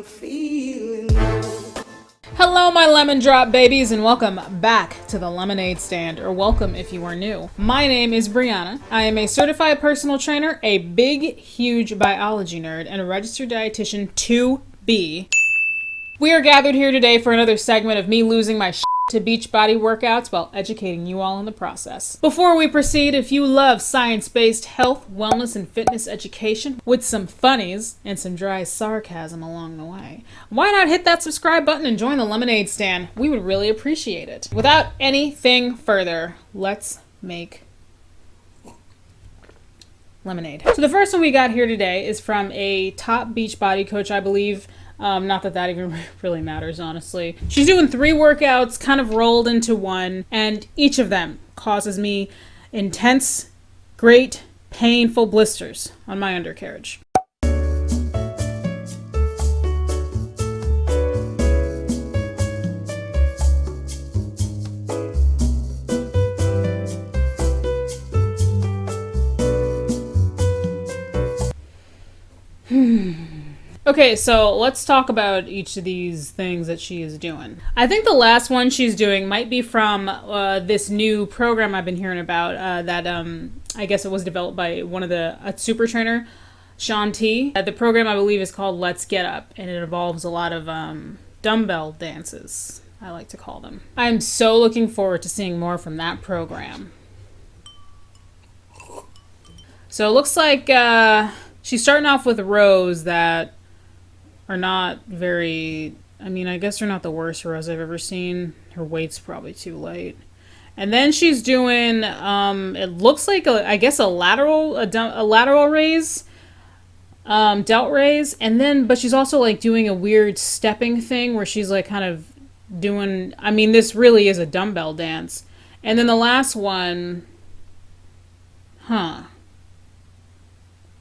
feeling low. Hello, my lemon drop babies, and welcome back to the lemonade stand, or welcome if you are new. My name is Brianna. I am a certified personal trainer, a big, huge biology nerd, and a registered dietitian to be. We are gathered here today for another segment of me losing my shit to Beachbody workouts while educating you all in the process. Before we proceed, if you love science-based health, wellness, and fitness education with some funnies and some dry sarcasm along the way, why not hit that subscribe button and join the lemonade stand? We would really appreciate it. Without anything further, let's make lemonade. So the first one we got here today is from a top Beachbody coach, I believe. Not that that even really matters, honestly. She's doing 3 workouts kind of rolled into one, and each of them causes me intense, great, painful blisters on my undercarriage. Okay, so let's talk about each of these things that she is doing. I think the last one she's doing might be from this new program I've been hearing about that I guess it was developed by a super trainer, Scentsy. The program I believe is called Let's Get Up, and it involves a lot of dumbbell dances, I like to call them. I'm so looking forward to seeing more from that program. So it looks like she's starting off with rows that are not very, I mean, I guess they're not the worst rows I've ever seen. Her weight's probably too light. And then she's doing, it looks like, I guess a lateral raise, delt raise. And then, but she's also like doing a weird stepping thing where she's like kind of doing, I mean, this really is a dumbbell dance. And then the last one,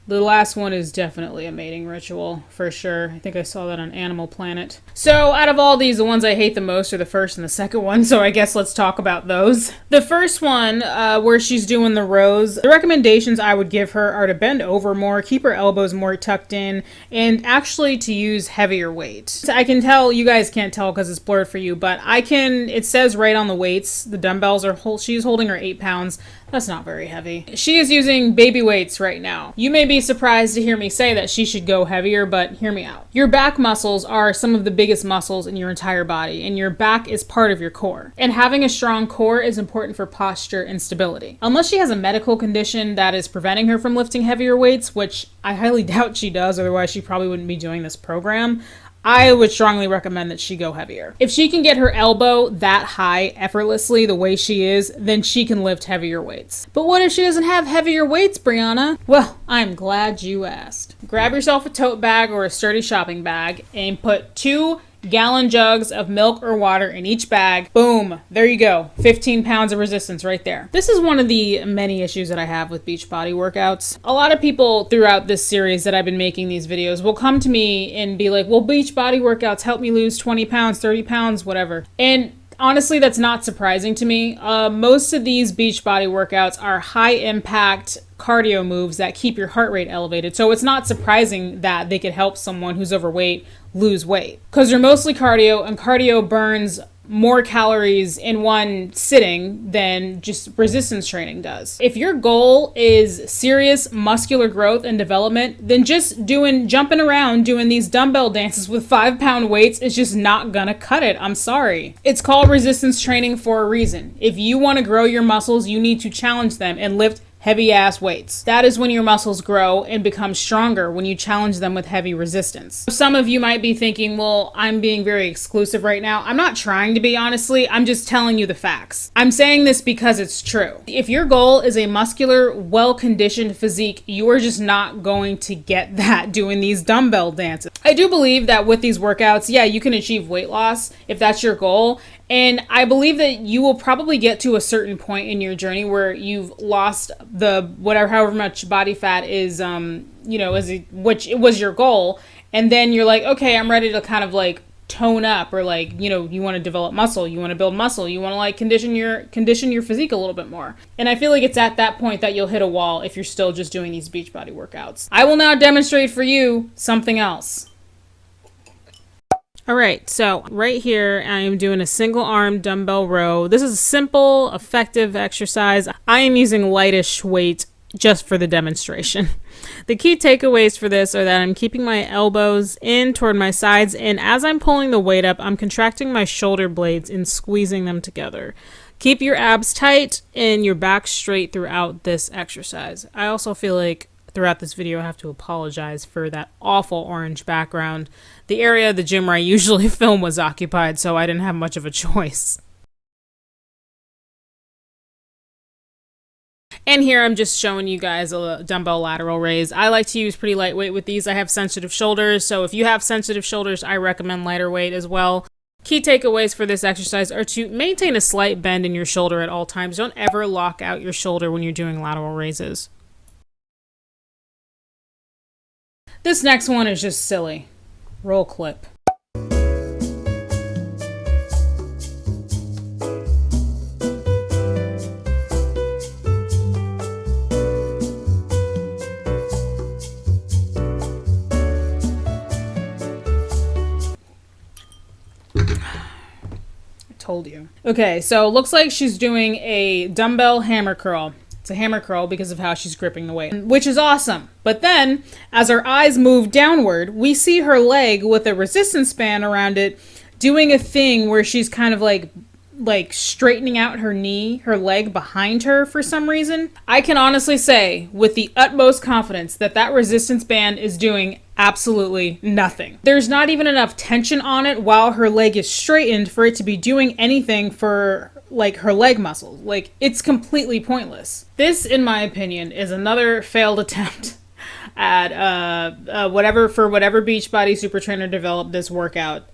the last one is definitely a mating ritual, for sure. I think I saw that on Animal Planet. So out of all these, the ones I hate the most are the first and the second one, so I guess let's talk about those. The first one, where she's doing the rows, the recommendations I would give her are to bend over more, keep her elbows more tucked in, and actually to use heavier weight. So I can tell, you guys can't tell because it's blurred for you, but it says right on the weights, the dumbbells she's holding her 8 pounds. That's not very heavy. She is using baby weights right now. You may be surprised to hear me say that she should go heavier, but hear me out. Your back muscles are some of the biggest muscles in your entire body, and your back is part of your core. And having a strong core is important for posture and stability. Unless she has a medical condition that is preventing her from lifting heavier weights, which I highly doubt she does, otherwise she probably wouldn't be doing this program, I would strongly recommend that she go heavier. If she can get her elbow that high effortlessly the way she is, then she can lift heavier weights. But what if she doesn't have heavier weights, Brianna? Well, I'm glad you asked. Grab yourself a tote bag or a sturdy shopping bag and put 2-gallon jugs of milk or water in each bag. Boom, there you go. 15 pounds of resistance right there. This is one of the many issues that I have with Beachbody workouts. A lot of people throughout this series that I've been making these videos will come to me and be like, well, Beachbody workouts help me lose 20 pounds, 30 pounds, whatever. And honestly, that's not surprising to me. Most of these Beachbody workouts are high impact cardio moves that keep your heart rate elevated. So it's not surprising that they could help someone who's overweight lose weight, because they're mostly cardio, and cardio burns more calories in one sitting than just resistance training does. If your goal is serious muscular growth and development, then just jumping around doing these dumbbell dances with 5-pound weights is just not gonna cut it. I'm sorry. It's called resistance training for a reason. If you want to grow your muscles, you need to challenge them and lift heavy ass weights. That is when your muscles grow and become stronger, when you challenge them with heavy resistance. Some of you might be thinking, well, I'm being very exclusive right now. I'm not trying to be, honestly. I'm just telling you the facts. I'm saying this because it's true. If your goal is a muscular, well-conditioned physique, you are just not going to get that doing these dumbbell dances. I do believe that with these workouts, yeah, you can achieve weight loss if that's your goal. And I believe that you will probably get to a certain point in your journey where you've lost however much body fat is, which it was your goal. And then you're like, okay, I'm ready to kind of like tone up, or like, you want to develop muscle, you want to build muscle, you want to like condition your physique a little bit more. And I feel like it's at that point that you'll hit a wall if you're still just doing these Beachbody workouts. I will now demonstrate for you something else. All right, so right here, I am doing a single arm dumbbell row. This is a simple, effective exercise. I am using lightish weight just for the demonstration. The key takeaways for this are that I'm keeping my elbows in toward my sides, and as I'm pulling the weight up, I'm contracting my shoulder blades and squeezing them together. Keep your abs tight and your back straight throughout this exercise. I also feel like throughout this video I have to apologize for that awful orange background. The area of the gym where I usually film was occupied, so I didn't have much of a choice. And here I'm just showing you guys a dumbbell lateral raise. I like to use pretty lightweight with these. I have sensitive shoulders, so if you have sensitive shoulders, I recommend lighter weight as well. Key takeaways for this exercise are to maintain a slight bend in your shoulder at all times. Don't ever lock out your shoulder when you're doing lateral raises. This next one is just silly. Roll clip. Told you. Okay, so looks like she's doing a dumbbell hammer curl. It's a hammer curl because of how she's gripping the weight, which is awesome. But then, as her eyes move downward, we see her leg with a resistance band around it doing a thing where she's kind of like straightening out her knee, her leg behind her for some reason. I can honestly say with the utmost confidence that that resistance band is doing absolutely nothing. There's not even enough tension on it while her leg is straightened for it to be doing anything for like her leg muscles. Like, it's completely pointless. This, in my opinion, is another failed attempt at whatever Beachbody super trainer developed this workout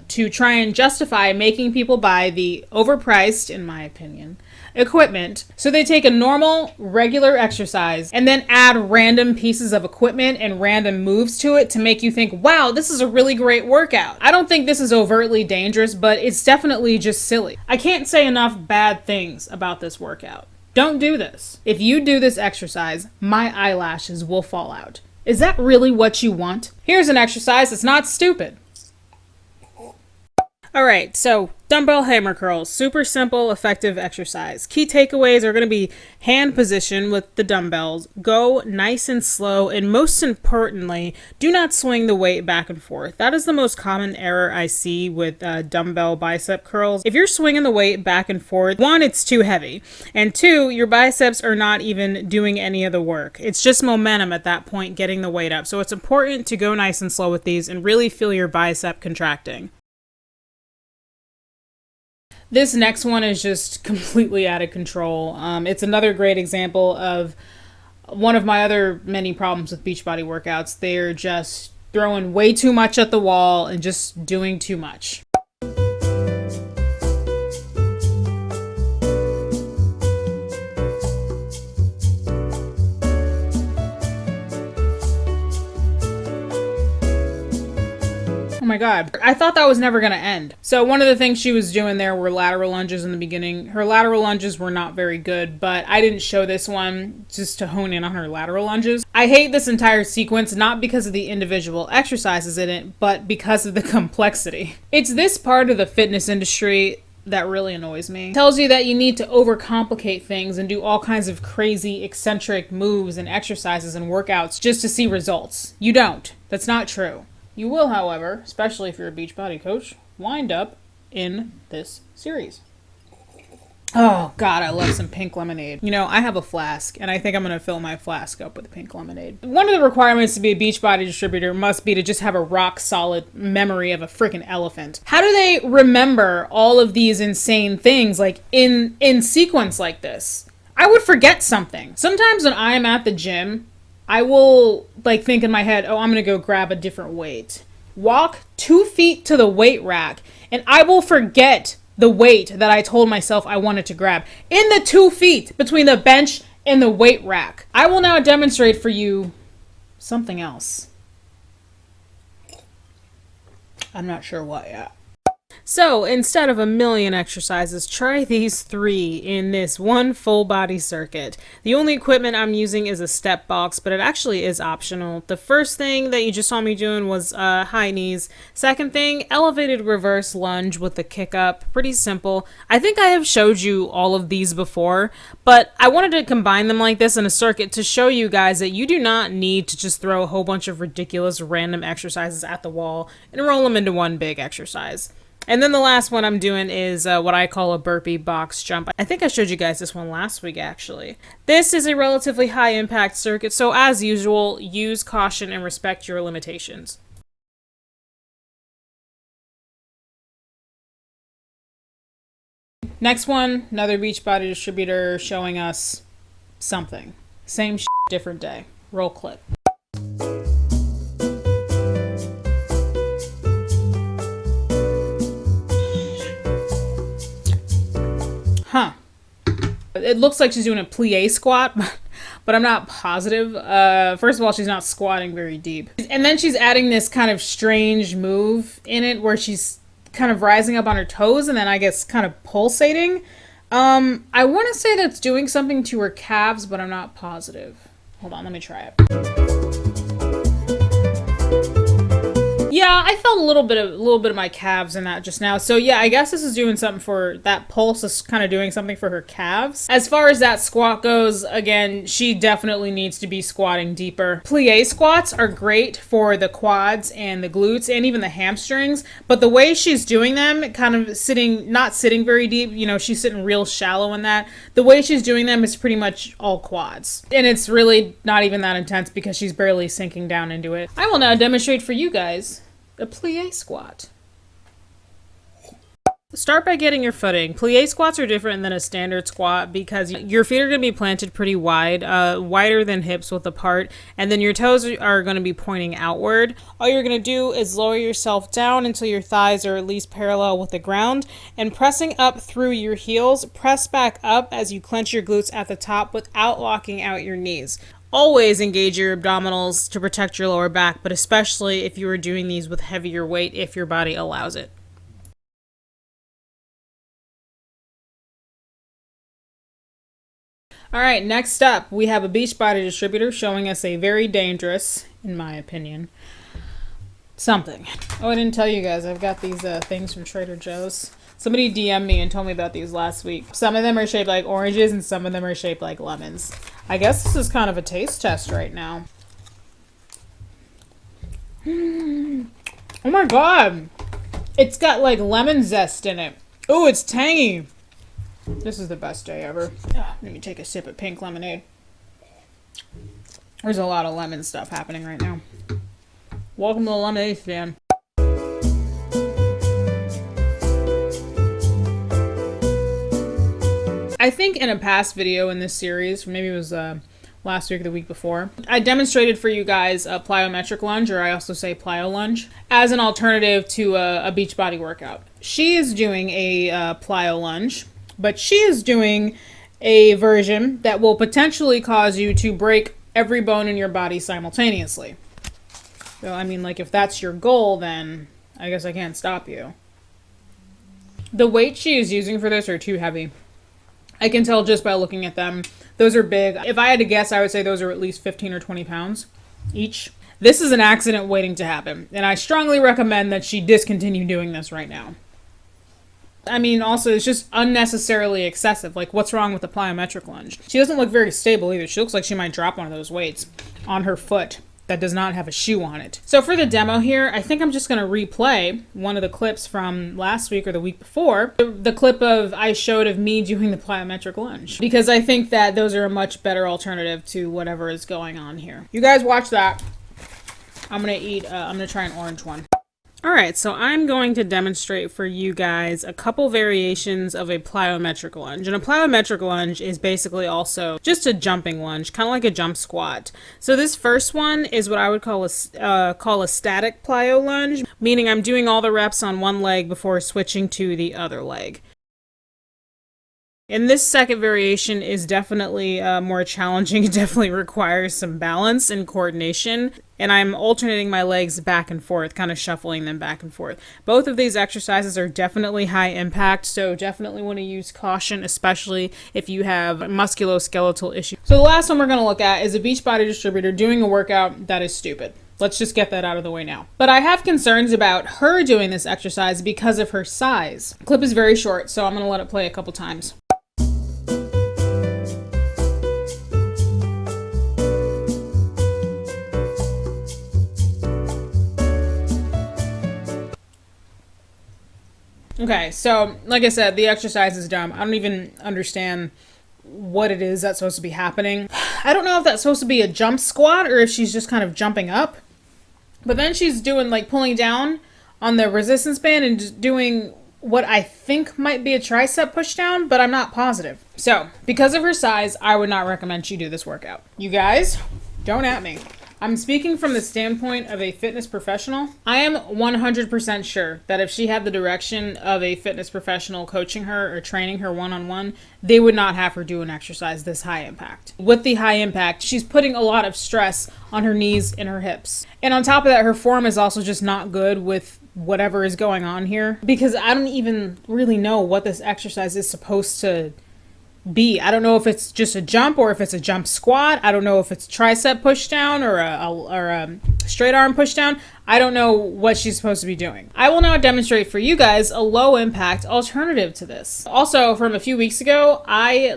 to try and justify making people buy the overpriced, in my opinion, equipment. So they take a normal, regular exercise and then add random pieces of equipment and random moves to it to make you think, wow, this is a really great workout. I don't think this is overtly dangerous, but it's definitely just silly. I can't say enough bad things about this workout. Don't do this. If you do this exercise, my eyelashes will fall out. Is that really what you want? Here's an exercise that's not stupid. All right, so dumbbell hammer curls, super simple, effective exercise. Key takeaways are going to be hand position with the dumbbells, go nice and slow, and most importantly, do not swing the weight back and forth. That is the most common error I see with dumbbell bicep curls. If you're swinging the weight back and forth, one, it's too heavy, and two, your biceps are not even doing any of the work. It's just momentum at that point getting the weight up. So it's important to go nice and slow with these and really feel your bicep contracting. This next one is just completely out of control. It's another great example of one of my other many problems with Beachbody workouts. They're just throwing way too much at the wall and just doing too much. Oh my God. I thought that was never going to end. So one of the things she was doing there were lateral lunges in the beginning. Her lateral lunges were not very good, but I didn't show this one just to hone in on her lateral lunges. I hate this entire sequence, not because of the individual exercises in it, but because of the complexity. It's this part of the fitness industry that really annoys me. It tells you that you need to overcomplicate things and do all kinds of crazy, eccentric moves and exercises and workouts just to see results. You don't. That's not true. You will, however, especially if you're a Beachbody coach, wind up in this series. Oh God, I love some pink lemonade. You know, I have a flask, and I think I'm going to fill my flask up with pink lemonade. One of the requirements to be a Beachbody distributor must be to just have a rock-solid memory of a freaking elephant. How do they remember all of these insane things, like, in sequence like this? I would forget something. Sometimes when I am at the gym, I will like think in my head, oh, I'm going to go grab a different weight. Walk 2 feet to the weight rack, and I will forget the weight that I told myself I wanted to grab in the 2 feet between the bench and the weight rack. I will now demonstrate for you something else. I'm not sure what yet. So instead of a million exercises, try these 3 in this one full body circuit. The only equipment I'm using is a step box, but it actually is optional. The first thing that you just saw me doing was high knees. Second thing, elevated reverse lunge with the kick up. Pretty simple. I think I have showed you all of these before, but I wanted to combine them like this in a circuit to show you guys that you do not need to just throw a whole bunch of ridiculous random exercises at the wall and roll them into one big exercise. And then the last one I'm doing is what I call a burpee box jump. I think I showed you guys this one last week, actually. This is a relatively high impact circuit, so as usual, use caution and respect your limitations. Next one, another Beachbody distributor showing us something. Same shit, different day. Roll clip. Huh. It looks like she's doing a plie squat, but I'm not positive. First of all, she's not squatting very deep. And then she's adding this kind of strange move in it where she's kind of rising up on her toes and then I guess kind of pulsating. I want to say that's doing something to her calves, but I'm not positive. Hold on, let me try it. Yeah, I felt a little bit of my calves in that just now. So yeah, I guess this is doing something for that pulse is kind of doing something for her calves. As far as that squat goes, again, she definitely needs to be squatting deeper. Plie squats are great for the quads and the glutes and even the hamstrings, but the way she's doing them, kind of not sitting very deep, you know, she's sitting real shallow in that. The way she's doing them is pretty much all quads. And it's really not even that intense because she's barely sinking down into it. I will now demonstrate for you guys a plie squat. Start by getting your footing. Plie squats are different than a standard squat because your feet are going to be planted pretty wide, wider than hips width apart, and then your toes are going to be pointing outward. All you're going to do is lower yourself down until your thighs are at least parallel with the ground, and pressing up through your heels, press back up as you clench your glutes at the top without locking out your knees. Always engage your abdominals to protect your lower back, but especially if you are doing these with heavier weight if your body allows it. All right, next up, we have a Beachbody distributor showing us a very dangerous, in my opinion, something. Oh, I didn't tell you guys, I've got these things from Trader Joe's. Somebody DM'd me and told me about these last week. Some of them are shaped like oranges and some of them are shaped like lemons. I guess this is kind of a taste test right now. Oh my god! It's got like lemon zest in it. Oh, it's tangy. This is the best day ever. Let me take a sip of pink lemonade. There's a lot of lemon stuff happening right now. Welcome to the lemonade stand. I think in a past video in this series, maybe it was last week or the week before, I demonstrated for you guys a plyometric lunge, or I also say plyo lunge, as an alternative to a Beachbody workout. She is doing a plyo lunge, but she is doing a version that will potentially cause you to break every bone in your body simultaneously. So, I mean, like, if that's your goal, then I guess I can't stop you. The weights she is using for this are too heavy. I can tell just by looking at them. Those are big. If I had to guess, I would say those are at least 15 or 20 pounds each. This is an accident waiting to happen, and I strongly recommend that she discontinue doing this right now. I mean, also, it's just unnecessarily excessive. Like, what's wrong with the plyometric lunge? She doesn't look very stable either. She looks like she might drop one of those weights on her foot that does not have a shoe on it. So for the demo here, I think I'm just going to replay one of the clips from last week or the week before. The clip I showed of me doing the plyometric lunge. Because I think that those are a much better alternative to whatever is going on here. You guys watch that. I'm going to try an orange one. Alright, so I'm going to demonstrate for you guys a couple variations of a plyometric lunge. And a plyometric lunge is basically also just a jumping lunge, kind of like a jump squat. So this first one is what I would call a static plyo lunge, meaning I'm doing all the reps on one leg before switching to the other leg. And this second variation is definitely more challenging. It definitely requires some balance and coordination. and I'm alternating my legs back and forth, kind of shuffling them back and forth. Both of these exercises are definitely high impact, so definitely want to use caution, especially if you have musculoskeletal issues. So the last one we're going to look at is a Beachbody distributor doing a workout that is stupid. Let's just get that out of the way now. But I have concerns about her doing this exercise because of her size. The clip is very short, so I'm going to let it play a couple times. Okay, so like I said, the exercise is dumb. I don't even understand what it is that's supposed to be happening. I don't know if that's supposed to be a jump squat or if she's just kind of jumping up. But then she's doing like pulling down on the resistance band and just doing what I think might be a tricep push down, but I'm not positive. So because of her size, I would not recommend she do this workout. You guys, don't at me. I'm speaking from the standpoint of a fitness professional. I am 100% sure that if she had the direction of a fitness professional coaching her or training her one-on-one, they would not have her do an exercise this high impact. With the high impact, she's putting a lot of stress on her knees and her hips. And on top of that, her form is also just not good with whatever is going on here, because I don't even really know what this exercise is supposed to be. I don't know if it's just a jump or if it's a jump squat. I don't know if it's tricep push down or a straight arm push down. I don't know what she's supposed to be doing. I will now demonstrate for you guys a low impact alternative to this. Also, from a few weeks ago, I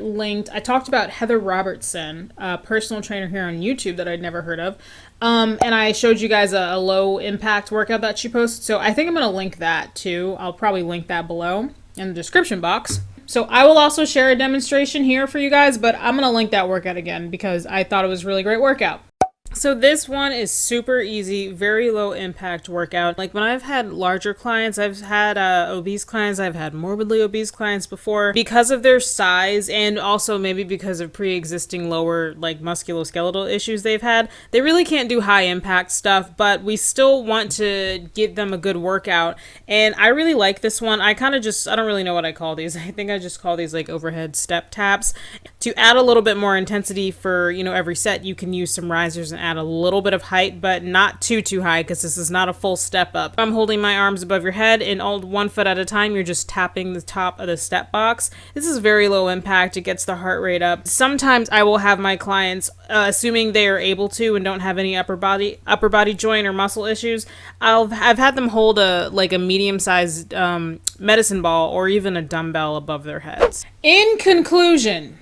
talked about Heather Robertson, a personal trainer here on YouTube that I'd never heard of. And I showed you guys a low impact workout that she posted. So I think I'm going to link that too. I'll probably link that below in the description box. So I will also share a demonstration here for you guys, but I'm going to link that workout again because I thought it was a really great workout. So this one is super easy, very low impact workout. Like when I've had larger clients, I've had obese clients, I've had morbidly obese clients before. Because of their size and also maybe because of pre-existing lower like musculoskeletal issues they've had, they really can't do high impact stuff, but we still want to give them a good workout. And I really like this one. I don't really know what I call these. I think I just call these like overhead step taps. To add a little bit more intensity for, every set, you can use some risers and add a little bit of height, but not too high because this is not a full step up. I'm holding my arms above your head and all 1 foot at a time. You're just tapping the top of the step box. This is very low impact. It gets the heart rate up. Sometimes I will have my clients, assuming they are able to and don't have any upper body joint or muscle issues, I've had them hold a medium-sized medicine ball or even a dumbbell above their heads. In conclusion,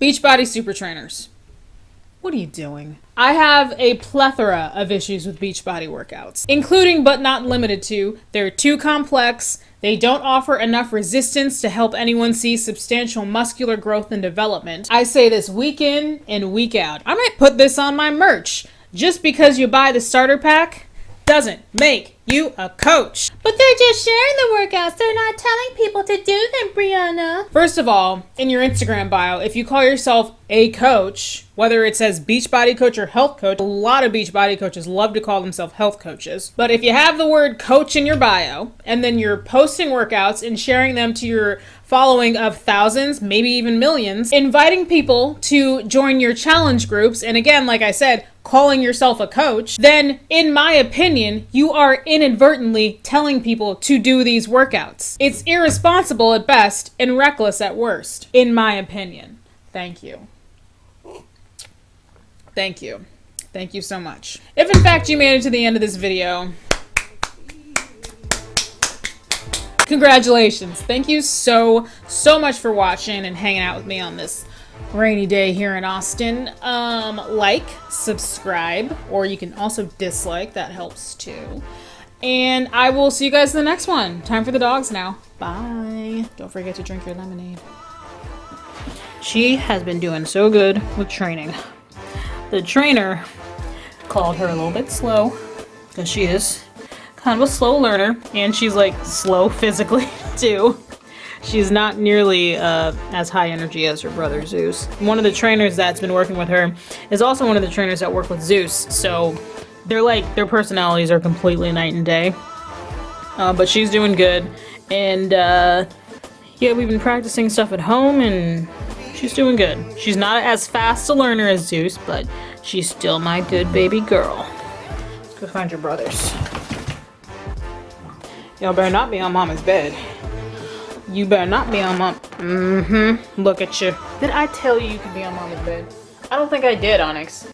Beachbody super trainers, what are you doing? I have a plethora of issues with Beachbody workouts, including but not limited to, they're too complex, they don't offer enough resistance to help anyone see substantial muscular growth and development. I say this week in and week out. I might put this on my merch. Just because you buy the starter pack doesn't make you a coach. But they're just sharing the workouts. They're not telling people to do them, Brianna. First of all, in your Instagram bio, if you call yourself a coach, whether it says Beachbody coach or health coach, a lot of Beachbody coaches love to call themselves health coaches. But if you have the word coach in your bio, and then you're posting workouts and sharing them to your following of thousands, maybe even millions, inviting people to join your challenge groups, and again, like I said, calling yourself a coach, then in my opinion, you are inadvertently telling people to do these workouts. It's irresponsible at best and reckless at worst, in my opinion. Thank you. Thank you. Thank you so much. If in fact you made it to the end of this video, congratulations. Thank you so much for watching and hanging out with me on this rainy day here in Austin. Like, subscribe, or you can also dislike, that helps too. And I will see you guys in the next one. Time for the dogs now. Bye. Don't forget to drink your lemonade. She has been doing so good with training. The trainer called her a little bit slow because she is kind of a slow learner, and she's like slow physically too. She's not nearly as high energy as her brother Zeus. One of the trainers that's been working with her is also one of the trainers that work with Zeus, so their personalities are completely night and day. But she's doing good, and yeah, we've been practicing stuff at home, and She's doing good. She's not as fast a learner as Zeus, but she's still my good baby girl. Let's go find your brothers. Y'all better not be on Mama's bed. You better not be on Mom. Look at you. Did I tell you you could be on Mama's bed? I don't think I did, Onyx.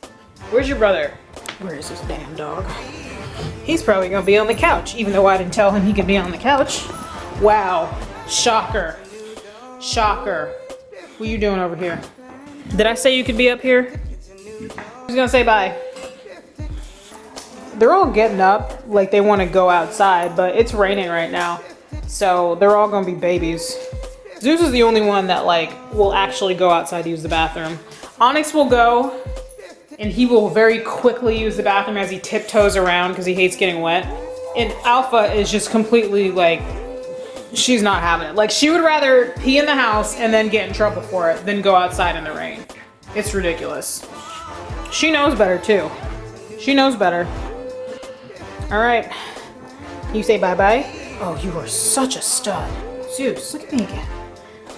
Where's your brother? Where is this damn dog? He's probably gonna be on the couch, even though I didn't tell him he could be on the couch. Wow. Shocker. Shocker. What are you doing over here? Did I say you could be up here? Who's gonna say bye? They're all getting up like they want to go outside, but it's raining right now. So they're all gonna be babies. Zeus is the only one that like will actually go outside to use the bathroom. Onyx will go and he will very quickly use the bathroom as he tiptoes around because he hates getting wet. And Alpha is just completely like, she's not having it. Like she would rather pee in the house and then get in trouble for it than go outside in the rain. It's ridiculous. She knows better too. She knows better. All right, you say bye-bye? Oh, you are such a stud. Zeus, look at me again.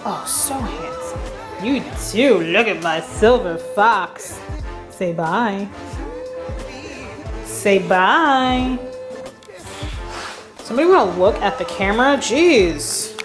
Oh, so handsome. You too, look at my silver fox. Say bye. Say bye. Somebody want to look at the camera? Jeez.